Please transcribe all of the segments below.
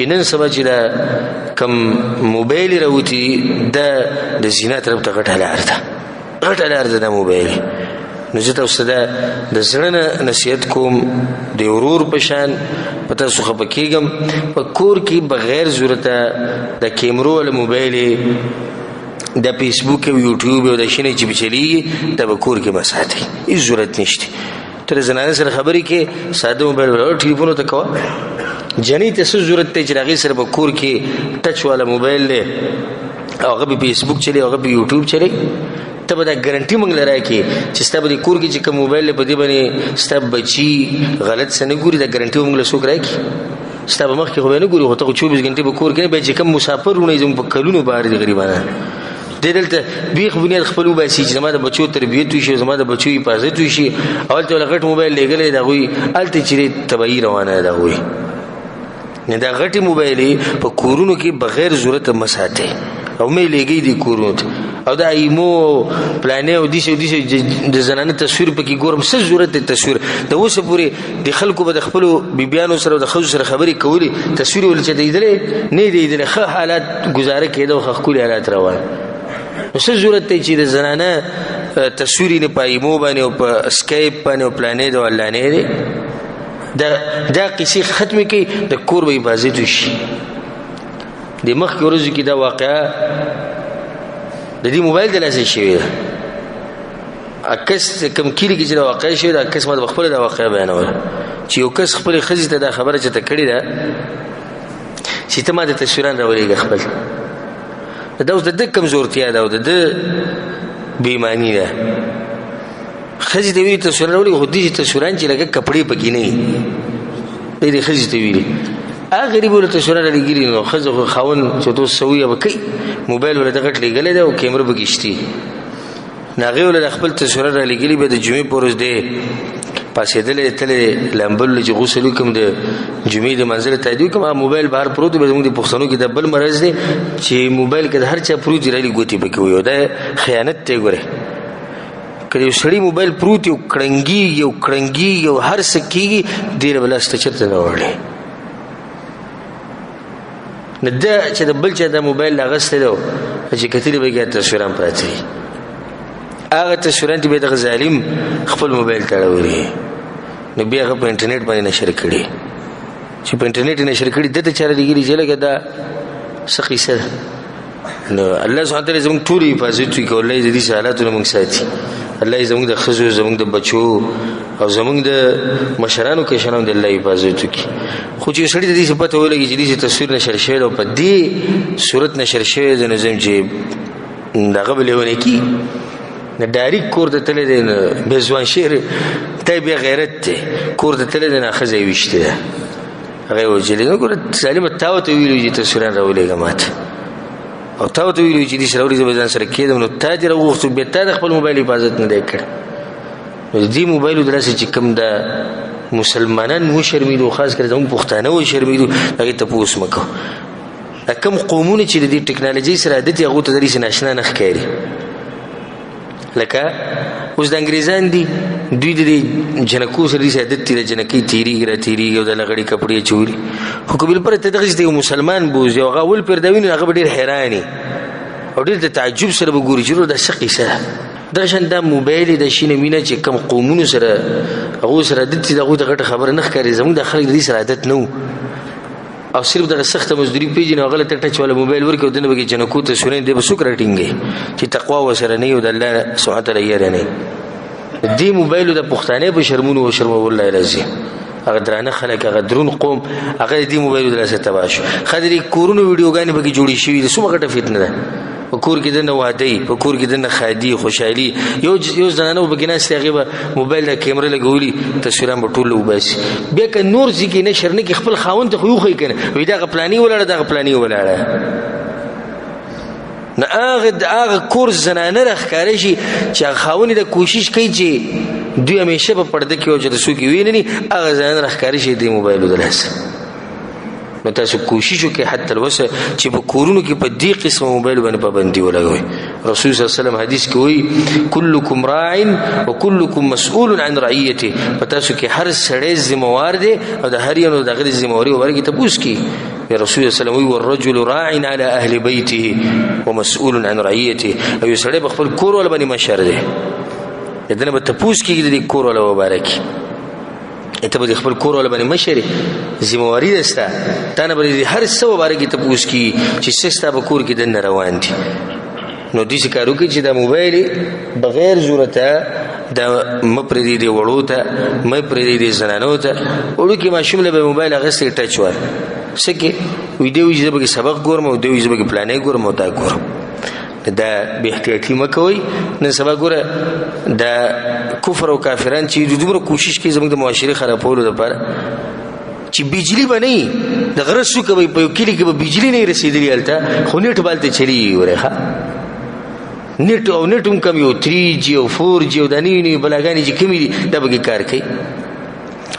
نن سبا چې دا کم موبایل راوتی دا د زینا طرف ته غټه لار ده دا موبایل. نو زه تاسو ته د زړه نصیحت کوم د ورور په شان پته سو خپکیږم په کور کې بغیر ضرورت د کیمرو ول موبایل د فیسبوک او یوټیوب او د شینې چې بچلی د کور کې مساتې هیڅ ضرورت نشته. تر زنانه سره خبرې کې ساده موبایل ورو ټلیفون ته کوه جنې ته څه ضرورت دی چې هغې سره په کور کې ټچ والا موبایل دی او هغه په فیسبوک چلی هغه په یوټیوب چلی ته به دا ګارنټي موږ له راکړې چې ستا به د کور کې چې کوم موبایل دی په دې باندې ستا بچي غلط څه نه ګوري دا ګارنټي موږ له څوک راکړي ستا به مخکې خو به نه ګوري خو ته خو 24 غنټې په کور کې نه بیا چې کوم مسافر وروڼه زموږ په کلونو بهر دي غریبانان دې دلته بیخ بنیاد خپل وباسي چې زما د بچو تربیت وشي زما د بچو حفاظت وشي اول ته غټ موبایل لګلې دا غوي الته چې تبعی روانه ده غوي نه دا غټي موبایل په کورونو کې بغیر ضرورت مساته او مې لګي دي کورونو او دا ایمو پلانې او دیشه د زنانه تصویر پکې ګورم څه ضرورت دی تصویر د اوسه پورې د خلکو به د خپل بیبيانو سره د خو سره خبرې کولې تصویر ول چې دیدلې نه دیدلې ښه حالات گزاره کېده او خپل حالات روان نو څه ضرورت دی چې د زنانه تصویر نه پایمو باندې او په اسکیپ باندې او پلانې د الله نه دی دا قصې ختم کی د کور به حفاظت وشي. د مخ کې ورځ کې دا واقعا د دې موبایل د لاسه شوی ده اکس کم کلی کې چې دا واقع شوی ده اکس ما د خپل دا واقعا بیانول چې یو کس خپل خزې ته دا خبره چې ته کړې ده چې ته ما د تصویران راولېږه خپل دا اوس د ده کمزورتیا ده او د ده بېایماني ده خزې ته ویلي تصویران راولېږه خو دې تصویران چې لکه کپړې پکې نه وي دې خزې ته ویلي هغه غریب ول تصویران لګیږي نو خزه خو خاون چې تو سوي به کوي موبایل ول دغه لګلې ده او کیمرا بګشتي ناغه ول خپل تصویران لګیږي به د جمعې پورز دی پاسې دلې تلې لامبل چې غسل کوم د جمعې د منزل ته دی کوم موبایل بهر پروت به زموږ د پښتنو کې د بل مرز دی چې موبایل کې هر چا پروت دی ګوتی پکې وي دا خیانت ته ګوره کله سړی موبایل پروت یو کړنګي یو هر څه کیږي ډیر بلاسته چرته نه وړي نه دا چې د بل چا د موبایل لغسته ده چې کتلی به کې تصویران پراته هغه تصویران چې به د ظالم خپل موبایل تړولې نو بیا هغه په انټرنیټ باندې نشر کړي چې په انټرنیټ نشر کړي دته چاره دیږي چې لکه دا سقیسه نو الله سبحانه وتعالى زموږ ټول حفاظت کوي دې حالاتونه موږ ساتي الله زموږ د خزو زموږ د بچو او زموږ د مشرانو کې شنو د الله حفاظت کوي خو چې سړی د دې په پته ولګي چې دې تصویر نشر شوی او په دې صورت نشر شوی د نظم چې دغه بلونه کی نه ډایرک کور د تل د بزوان شهر ته به غیرت ته کور د تل د نه خزې وشته هغه وجلی نو ګور سالم تاو ته ویلو چې تصویر راولېګه ماته او تاو ته ویلو چې دې سره ورې ځان سره کېدم نو تاجر وغوښتو به تا د خپل موبایل حفاظت نه دی کړ دې موبایل درسه چې کوم د مسلمانان مو شرمېدو خاص کر زموږ پښتانه و شرمېدو هغه ته پوس مکو کوم قومونه چې د ټکنالوژي سره عادت هغه ته درې ناشنا نه ښکاري لکه اوس د انګريزان دي دوی د جنکو سره د عادت تیر جنکی تیری او د لغړی کپڑے چوري خو قبل پر ته دغه د مسلمان بوز یو غول پر دوی هغه ډیر حیرانی او ډیر تعجب سره وګوري چې د شقي سره درشن دا موبایل د شینه مینه چې کم قومونو سره هغه سره د دغه خبره نه ښکاري زموږ د خلک د دې سره عادت نو او صرف د سخت مزدوري پیژنه غلطه ټچ ولا موبایل ورکو دنه بګی جنکو ته سورین دی بسوک راټینګي چې تقوا وسره نه یو د الله سبحانه تعالی یې نه دی موبایل د پښتانه په شرمونو او شرم والله رضی هغه درانه خلک هغه درون قوم هغه دی موبایل د لاسه تباش خدري کورونو ویډیوګانې بګی جوړی شوی د سمه غټه فتنه ده په کور کې دنه وادي په کور کې دنه خادي خوشحالي یو ځنانو بګیناس هغه موبایل د کیمرې لګولي تصویران په ټولو وباسي بیا که نور ځکه نه شرنه کې خپل خاوند ته خو خو کنه وې دا پلاني ولاړه نه هغه کور زنانه راخاره شي چې خاوند د کوشش کوي چې دوی همیشه په پرده کې او چې رسو کې ویني هغه زنانه راخاره شي د موبایل دلاسه نو تاسو کوشش وکړئ حتی الوسه چې په کورونو کې په دې قسم موبایل باندې پابندي ولګوي رسول صلی الله علیه وسلم حدیث کې وایي کلکم راع وکلکم مسئول عن رعیته په تاسو کې هر سړی ذمہوار دی او د هر یو دغه ذمہواری ورګي ته پوښ کی يا رسول الله صلی الله علیه وسلم والرجل راع على اهل بيته ومسؤول عن رعيته او سړی بخپل کور ول باندې مشر دی دنه به تپوس کېږي د کور ول مبارک ته به خپل کور ول باندې مشر ذمہواری دستا تا نه به هر څه مبارک تپوس کی چې سستا به کور کې دنه روان دي نو دې څه کارو کې چې دا موبایل بغیر ضرورت دا مپردي دی وړو ته مپردي دی زنانو ته وړو کې ماشوم له موبایل اغستې ټچ ور سکه ویډیو چې به سبق ګورم او دوی چې به پلانې ګورم او دا ګورم دا به احتیاطي مکوئ نن سبا ګوره دا کفر او کافران چې دومره کوشش کوي زموږ د معاشري خرابولو لپاره چې بجلی باندې د غره سو کوي په کلی کې به بجلی نه رسیدلی الته خو نیټ بالته چلی ورخه نیټ او نیټم کم یو 3G او 4G او د نینې بلاګانی چې کمی دي دا به کار کوي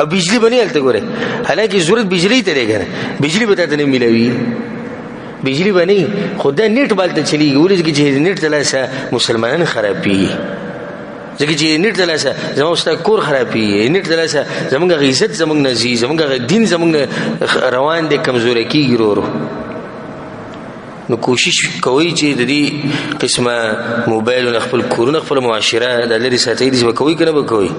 او بجلی باندې الته ګوره حالکه ضرورت بجلی ته لري بجلی به ته نه ملوي بجلی باندې خدای نیټ بالته چلی ورځ کې چې نیټ تلاسه مسلمانان خرابي ځکه چې نیټ تلاسه زموږ ست کور خرابي نیټ تلاسه زموږ عزت زموږ نزي زموږ دین زموږ روان دي کمزوري کیږي ورو نو کوشش کوي چې د دې قسمه موبایل او خپل کورونه خپل معاشره د لري ساتي دي کوي کنه به کوي